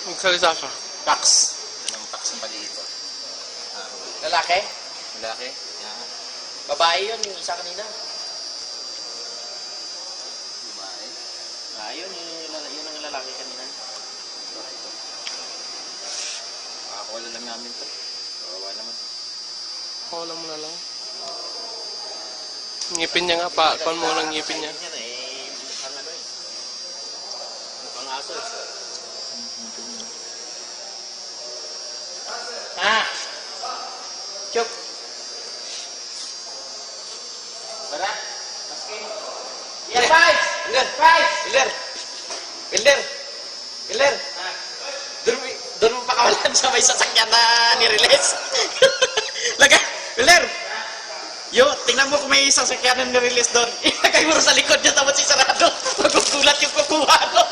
Magsalita ka. Pax. Anong pax ang paliit? Lalaki? Lalaki? Yan. Babae yun, yung isa kanina. Babae. Yun ang lalaki kanina. Babae ito. Wala lang namin to. Kawawa naman. Wala mo na lang. Ngipin niya nga pa. Kuhan mo lang ngipin niya. Yan eh, mukhang ano eh. Mukhang aso eh. Chuk! Bara? Maskin? Yan, guys! Iler! Guys! Iler! Iler! Iler! Doon mo pakawalan sa may sasakyan na nirelease. Laga! Iler! Yo, tingnan mo kung may sasakyan na nirelease doon. Ilagay mo sa likod niya tapos isarado. Magugulat yung kukuha doon.